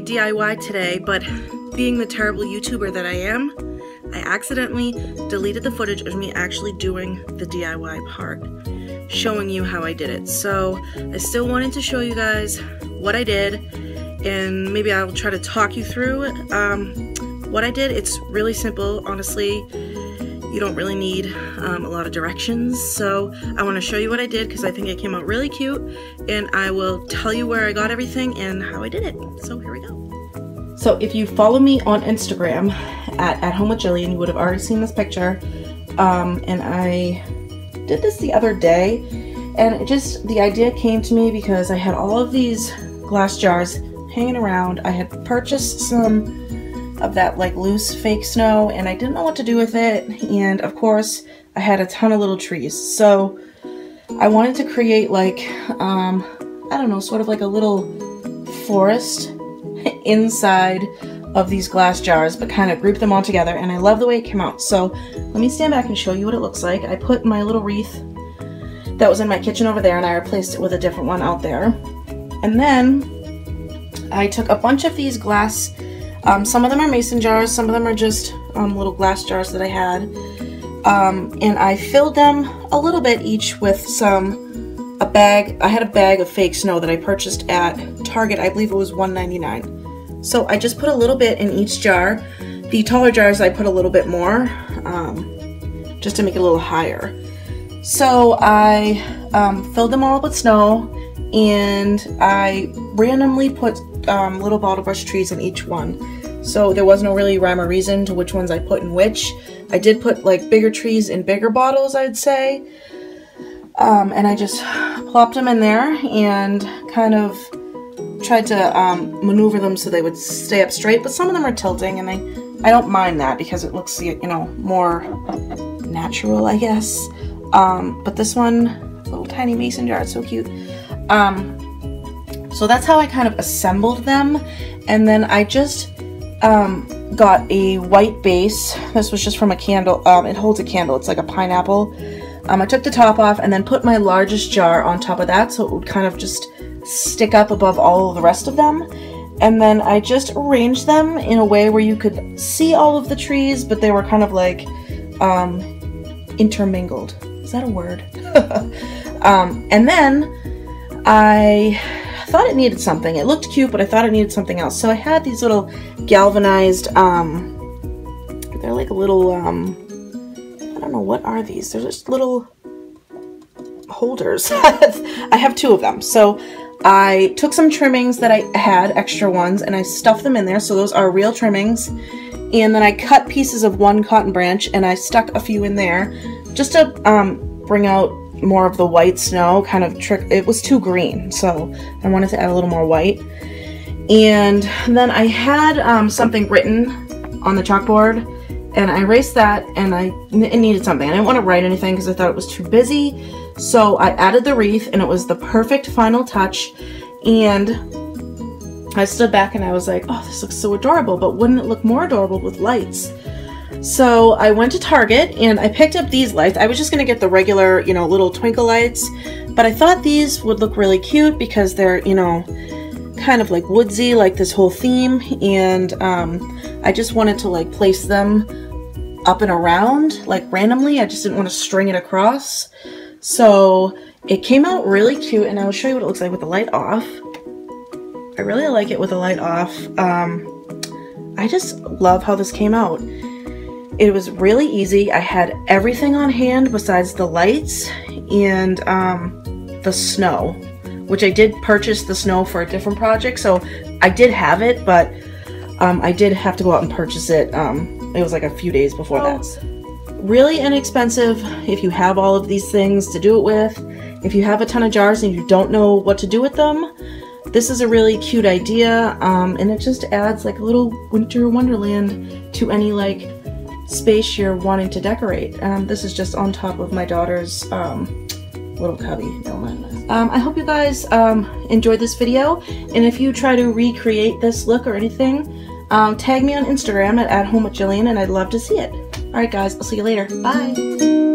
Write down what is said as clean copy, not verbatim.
DIY today, but being the terrible YouTuber that I am, I accidentally deleted the footage of me actually doing the DIY part, showing you how I did it. So I still wanted to show you guys what I did, and maybe I'll try to talk you through what I did. It's really simple, honestly. You don't really need a lot of directions, so I want to show you what I did because I think it came out really cute, and I will tell you where I got everything and how I did it. So here we go. So if you follow me on Instagram at athomewithjillian, you would have already seen this picture, and I did this the other day, and the idea came to me because I had all of these glass jars hanging around. I had purchased some of that like loose fake snow, and I didn't know what to do with it, and of course I had a ton of little trees, so I wanted to create like I don't know, sort of like a little forest inside of these glass jars, but kind of group them all together, and I love the way it came out. So let me stand back and show you what it looks like. I put my little wreath that was in my kitchen over there, and I replaced it with a different one out there, and then I took a bunch of these glass, some of them are mason jars, some of them are just little glass jars that I had, and I filled them a little bit each with a bag. I had a bag of fake snow that I purchased at Target. I believe it was $1.99. So I just put a little bit in each jar. The taller jars I put a little bit more, just to make it a little higher. So I filled them all up with snow, and I randomly put little bottle brush trees in each one. So there was no really rhyme or reason to which ones I put in which. I did put like bigger trees in bigger bottles, I'd say. And I just plopped them in there and kind of tried to maneuver them so they would stay up straight. But some of them are tilting, and I don't mind that because it looks, you know, more natural, I guess. But this one, little tiny mason jar, it's so cute. So that's how I kind of assembled them, and then I just got a white base. This was just from a candle. It holds a candle. It's like a pineapple. I took the top off and then put my largest jar on top of that so it would kind of just stick up above all of the rest of them. And then I just arranged them in a way where you could see all of the trees, but they were kind of like intermingled. Is that a word? And then I thought it needed something. It looked cute, but I thought it needed something else. So I had these little galvanized, they're like little, I don't know, what are these? They're just little holders. I have two of them. So I took some trimmings that I had, extra ones, and I stuffed them in there. So those are real trimmings. And then I cut pieces of one cotton branch, and I stuck a few in there just to bring out more of the white snow, kind of trick. It was too green, so I wanted to add a little more white. And then I had something written on the chalkboard, and I erased that, and it needed something. I didn't want to write anything because I thought it was too busy, so I added the wreath, and it was the perfect final touch. And I stood back and I was like, oh, this looks so adorable, but wouldn't it look more adorable with lights? So I went to Target and I picked up these lights. I was just going to get the regular, you know, little twinkle lights, but I thought these would look really cute because they're, you know, kind of like woodsy, like this whole theme, and I just wanted to like place them up and around like randomly. I just didn't want to string it across. So it came out really cute, and I'll show you what it looks like with the light off. I really like it with the light off. I just love how this came out. It was really easy. I had everything on hand besides the lights and the snow, which I did purchase the snow for a different project, so I did have it, but I did have to go out and purchase it. It was like a few days before that. Really inexpensive if you have all of these things to do it with. If you have a ton of jars and you don't know what to do with them, this is a really cute idea, and it just adds like a little winter wonderland to any like space you're wanting to decorate. This is just on top of my daughter's little cubby. I hope you guys enjoyed this video, and if you try to recreate this look or anything, tag me on Instagram at athomewithjillian, and I'd love to see it. Alright guys, I'll see you later. Bye!